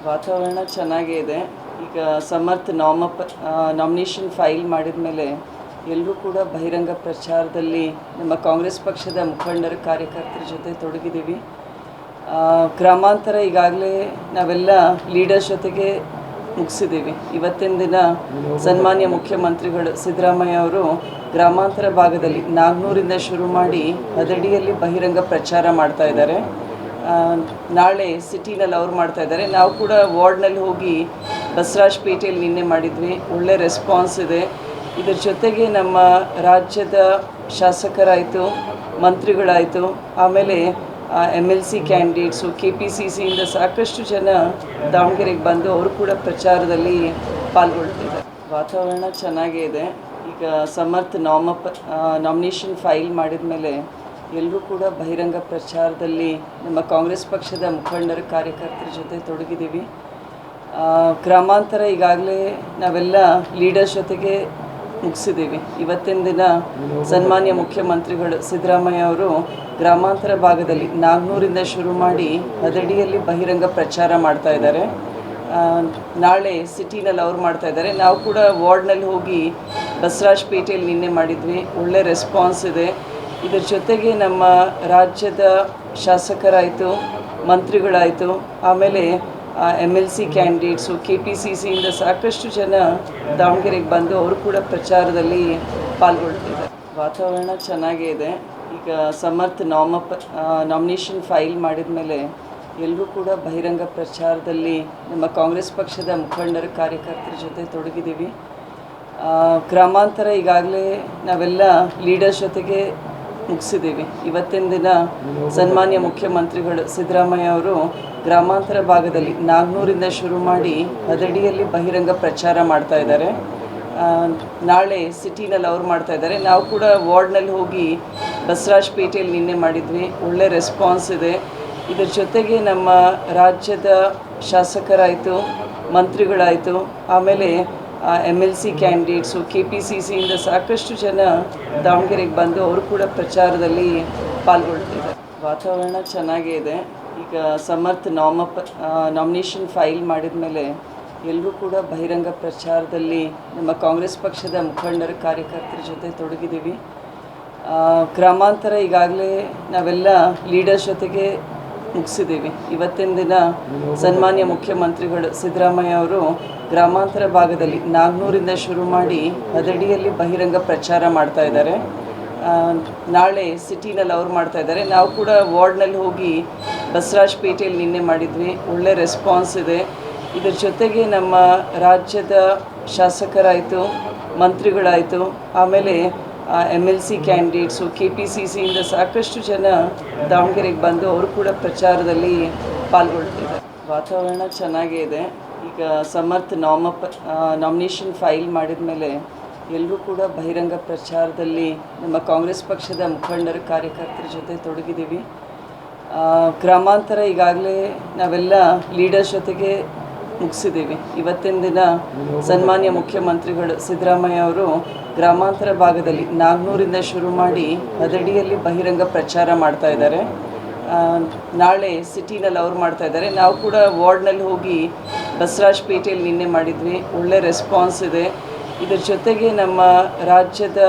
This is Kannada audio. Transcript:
ವಾತಾವರಣ ಚೆನ್ನಾಗೇ ಇದೆ. ಈಗ ಸಮರ್ಥ ನಾಮಿನೇಷನ್ ಫೈಲ್ ಮಾಡಿದ ಮೇಲೆ ಎಲ್ಲರೂ ಕೂಡ ಬಹಿರಂಗ ಪ್ರಚಾರದಲ್ಲಿ ನಮ್ಮ ಕಾಂಗ್ರೆಸ್ ಪಕ್ಷದ ಮುಖಂಡರ ಕಾರ್ಯಕರ್ತರ ಜೊತೆ ತೊಡಗಿದ್ದೀವಿ. ಗ್ರಾಮಾಂತರ ಈಗಾಗಲೇ ನಾವೆಲ್ಲ ಲೀಡರ್ಸ್ ಜೊತೆಗೆ ಮುಗಿಸಿದ್ದೀವಿ. ಇವತ್ತಿನ ದಿನ ಸನ್ಮಾನ್ಯ ಮುಖ್ಯಮಂತ್ರಿಗಳು ಸಿದ್ದರಾಮಯ್ಯ ಅವರು ಗ್ರಾಮಾಂತರ ಭಾಗದಲ್ಲಿ ನಾಗ್ನೂರಿಂದ ಶುರು ಮಾಡಿ ಹದಡಿಯಲ್ಲಿ ಬಹಿರಂಗ ಪ್ರಚಾರ ಮಾಡ್ತಾ ಇದ್ದಾರೆ. ನಾಳೆ ಸಿಟಿನಲ್ಲಿ ಅವ್ರು ಮಾಡ್ತಾ ಇದ್ದಾರೆ. ನಾವು ಕೂಡ ವಾರ್ಡ್ನಲ್ಲಿ ಹೋಗಿ ಬಸವರಾಜಪೇಟೆಯಲ್ಲಿ ನಿನ್ನೆ ಮಾಡಿದ್ವಿ. ಒಳ್ಳೆ ರೆಸ್ಪಾನ್ಸ್ ಇದೆ. ಇದರ ಜೊತೆಗೆ ನಮ್ಮ ರಾಜ್ಯದ ಶಾಸಕರಾಯಿತು, ಮಂತ್ರಿಗಳಾಯಿತು, ಆಮೇಲೆ MLC ಕ್ಯಾಂಡಿಡೇಟ್ಸು, KPCCಯಿಂದ ಸಾಕಷ್ಟು ಜನ ದಾವಣಗೆರೆಗೆ ಬಂದು ಅವರು ಕೂಡ ಪ್ರಚಾರದಲ್ಲಿ ಪಾಲ್ಗೊಳ್ತಿದ್ದಾರೆ. ವಾತಾವರಣ ಚೆನ್ನಾಗೇ ಇದೆ. ಈಗ ಸಮರ್ಥ ನಾಮಿನೇಷನ್ ಫೈಲ್ ಮಾಡಿದ ಮೇಲೆ ಎಲ್ಲರೂ ಕೂಡ ಬಹಿರಂಗ ಪ್ರಚಾರದಲ್ಲಿ ನಮ್ಮ ಕಾಂಗ್ರೆಸ್ ಪಕ್ಷದ ಮುಖಂಡರ ಕಾರ್ಯಕರ್ತರ ಜೊತೆ ತೊಡಗಿದ್ದೀವಿ. ಗ್ರಾಮಾಂತರ ಈಗಾಗಲೇ ನಾವೆಲ್ಲ ಲೀಡರ್ಸ್ ಜೊತೆಗೆ ಮುಗಿಸಿದ್ದೀವಿ. ಇವತ್ತಿನ ದಿನ ಸನ್ಮಾನ್ಯ ಮುಖ್ಯಮಂತ್ರಿಗಳು ಸಿದ್ದರಾಮಯ್ಯ ಅವರು ಗ್ರಾಮಾಂತರ ಭಾಗದಲ್ಲಿ ನಾಗ್ನೂರಿಂದ ಶುರು ಮಾಡಿ ಹದಡಿಯಲ್ಲಿ ಬಹಿರಂಗ ಪ್ರಚಾರ ಮಾಡ್ತಾ ಇದ್ದಾರೆ. ನಾಳೆ ಸಿಟಿನಲ್ಲಿ ಅವ್ರು ಮಾಡ್ತಾ ಇದ್ದಾರೆ. ನಾವು ಕೂಡ ವಾರ್ಡ್ನಲ್ಲಿ ಹೋಗಿ ಬಸವರಾಜಪೇಟೆಯಲ್ಲಿ ನಿನ್ನೆ ಮಾಡಿದ್ವಿ. ಒಳ್ಳೆ ರೆಸ್ಪಾನ್ಸ್ ಇದೆ. ಇದರ ಜೊತೆಗೆ ನಮ್ಮ ರಾಜ್ಯದ ಶಾಸಕರಾಯಿತು, ಮಂತ್ರಿಗಳಾಯಿತು, ಆಮೇಲೆ MLC ಕ್ಯಾಂಡಿಡೇಟ್ಸು, KPCCಯಿಂದ ಸಾಕಷ್ಟು ಜನ ದಾವಣಗೆರೆಗೆ ಬಂದು ಅವರು ಕೂಡ ಪ್ರಚಾರದಲ್ಲಿ ಪಾಲ್ಗೊಳ್ತಿದ್ದಾರೆ. ವಾತಾವರಣ ಚೆನ್ನಾಗೇ ಇದೆ. ಈಗ ಸಮರ್ಥ ನಾಮಿನೇಷನ್ ಫೈಲ್ ಮಾಡಿದ ಮೇಲೆ ಎಲ್ಲರೂ ಕೂಡ ಬಹಿರಂಗ ಪ್ರಚಾರದಲ್ಲಿ ನಮ್ಮ ಕಾಂಗ್ರೆಸ್ ಪಕ್ಷದ ಮುಖಂಡರ ಕಾರ್ಯಕರ್ತರ ಜೊತೆ ತೊಡಗಿದ್ದೀವಿ. ಗ್ರಾಮಾಂತರ ಈಗಾಗಲೇ ನಾವೆಲ್ಲ ಲೀಡರ್ಸ್ ಜೊತೆಗೆ ಮುಗಿಸಿದ್ದೀವಿ. ಇವತ್ತಿನ ದಿನ ಸನ್ಮಾನ್ಯ ಮುಖ್ಯಮಂತ್ರಿಗಳು ಸಿದ್ದರಾಮಯ್ಯ ಅವರು ಗ್ರಾಮಾಂತರ ಭಾಗದಲ್ಲಿ ನಾಗ್ನೂರಿಂದ ಶುರು ಮಾಡಿ ಹದಡಿಯಲ್ಲಿ ಬಹಿರಂಗ ಪ್ರಚಾರ ಮಾಡ್ತಾ ಇದ್ದಾರೆ. ನಾಳೆ ಸಿಟಿನಲ್ಲಿ ಅವ್ರು ಮಾಡ್ತಾ ಇದ್ದಾರೆ. ನಾವು ಕೂಡ ವಾರ್ಡ್ನಲ್ಲಿ ಹೋಗಿ ಬಸವರಾಜಪೇಟೆಯಲ್ಲಿ ನಿನ್ನೆ ಮಾಡಿದ್ವಿ. ಒಳ್ಳೆ ರೆಸ್ಪಾನ್ಸ್ ಇದೆ. ಇದರ ಜೊತೆಗೆ ನಮ್ಮ ರಾಜ್ಯದ ಶಾಸಕರಾಯಿತು, ಮಂತ್ರಿಗಳಾಯಿತು, ಆಮೇಲೆ MLC ಕ್ಯಾಂಡಿಡೇಟ್ಸು, KPCCಯಿಂದ ಸಾಕಷ್ಟು ಜನ ದಾವಣಗೆರೆಗೆ ಬಂದು ಅವರು ಕೂಡ ಪ್ರಚಾರದಲ್ಲಿ ಪಾಲ್ಗೊಳ್ತಿದ್ದಾರೆ. ವಾತಾವರಣ ಚೆನ್ನಾಗೇ ಇದೆ. ಈಗ ಸಮರ್ಥ ನಾಮಿನೇಷನ್ ಫೈಲ್ ಮಾಡಿದ ಮೇಲೆ ಎಲ್ಲರೂ ಕೂಡ ಬಹಿರಂಗ ಪ್ರಚಾರದಲ್ಲಿ ನಮ್ಮ ಕಾಂಗ್ರೆಸ್ ಪಕ್ಷದ ಮುಖಂಡರ ಕಾರ್ಯಕರ್ತರ ಜೊತೆ ತೊಡಗಿದ್ದೀವಿ. ಗ್ರಾಮಾಂತರ ಈಗಾಗಲೇ ನಾವೆಲ್ಲ ಲೀಡರ್ಸ್ ಜೊತೆಗೆ ಮುಗಿಸಿದ್ದೀವಿ. ಇವತ್ತಿನ ದಿನ ಸನ್ಮಾನ್ಯ ಮುಖ್ಯಮಂತ್ರಿಗಳು ಸಿದ್ದರಾಮಯ್ಯ ಅವರು ಗ್ರಾಮಾಂತರ ಭಾಗದಲ್ಲಿ ನಾಗ್ನೂರಿಂದ ಶುರು ಮಾಡಿ ಹದಡಿಯಲ್ಲಿ ಬಹಿರಂಗ ಪ್ರಚಾರ ಮಾಡ್ತಾ ಇದ್ದಾರೆ. ನಾಳೆ ಸಿಟಿನಲ್ಲಿ ಅವ್ರು ಮಾಡ್ತಾ ಇದ್ದಾರೆ. ನಾವು ಕೂಡ ವಾರ್ಡ್ನಲ್ಲಿ ಹೋಗಿ ಬಸವರಾಜಪೇಟೆಯಲ್ಲಿ ನಿನ್ನೆ ಮಾಡಿದ್ವಿ. ಒಳ್ಳೆ ರೆಸ್ಪಾನ್ಸ್ ಇದೆ. ಇದರ ಜೊತೆಗೆ ನಮ್ಮ ರಾಜ್ಯದ ಶಾಸಕರಾಯಿತು, ಮಂತ್ರಿಗಳಾಯಿತು, ಆಮೇಲೆ MLC ಕ್ಯಾಂಡಿಡೇಟ್ಸು, KPCCಯಿಂದ ಸಾಕಷ್ಟು ಜನ ದಾವಣಗೆರೆಗೆ ಬಂದು ಅವರು ಕೂಡ ಪ್ರಚಾರದಲ್ಲಿ ಪಾಲ್ಗೊಳ್ತಿದ್ದಾರೆ. ವಾತಾವರಣ ಚೆನ್ನಾಗೇ ಇದೆ. ಈಗ ಸಮರ್ಥ ನಾಮಿನೇಷನ್ ಫೈಲ್ ಮಾಡಿದ ಮೇಲೆ ಎಲ್ಲರೂ ಕೂಡ ಬಹಿರಂಗ ಪ್ರಚಾರದಲ್ಲಿ ನಮ್ಮ ಕಾಂಗ್ರೆಸ್ ಪಕ್ಷದ ಮುಖಂಡರ ಕಾರ್ಯಕರ್ತರ ಜೊತೆ ತೊಡಗಿದ್ದೀವಿ. ಗ್ರಾಮಾಂತರ ಈಗಾಗಲೇ ನಾವೆಲ್ಲ ಲೀಡರ್ಸ್ ಜೊತೆಗೆ ಮುಗಿಸಿದ್ದೀವಿ. ಇವತ್ತಿನ ದಿನ ಸನ್ಮಾನ್ಯ ಮುಖ್ಯಮಂತ್ರಿಗಳು ಸಿದ್ದರಾಮಯ್ಯ ಅವರು ಗ್ರಾಮಾಂತರ ಭಾಗದಲ್ಲಿ ನಾಗ್ನೂರಿಂದ ಶುರು ಮಾಡಿ ಹದಡಿಯಲ್ಲಿ ಬಹಿರಂಗ ಪ್ರಚಾರ ಮಾಡ್ತಾ ಇದ್ದಾರೆ. ನಾಳೆ ಸಿಟಿನಲ್ಲಿ ಅವ್ರು ಮಾಡ್ತಾ ಇದ್ದಾರೆ. ನಾವು ಕೂಡ ವಾರ್ಡ್ನಲ್ಲಿ ಹೋಗಿ ಬಸವರಾಜಪೇಟೆಯಲ್ಲಿ ನಿನ್ನೆ ಮಾಡಿದ್ವಿ. ಒಳ್ಳೆ ರೆಸ್ಪಾನ್ಸ್ ಇದೆ. ಇದರ ಜೊತೆಗೆ ನಮ್ಮ ರಾಜ್ಯದ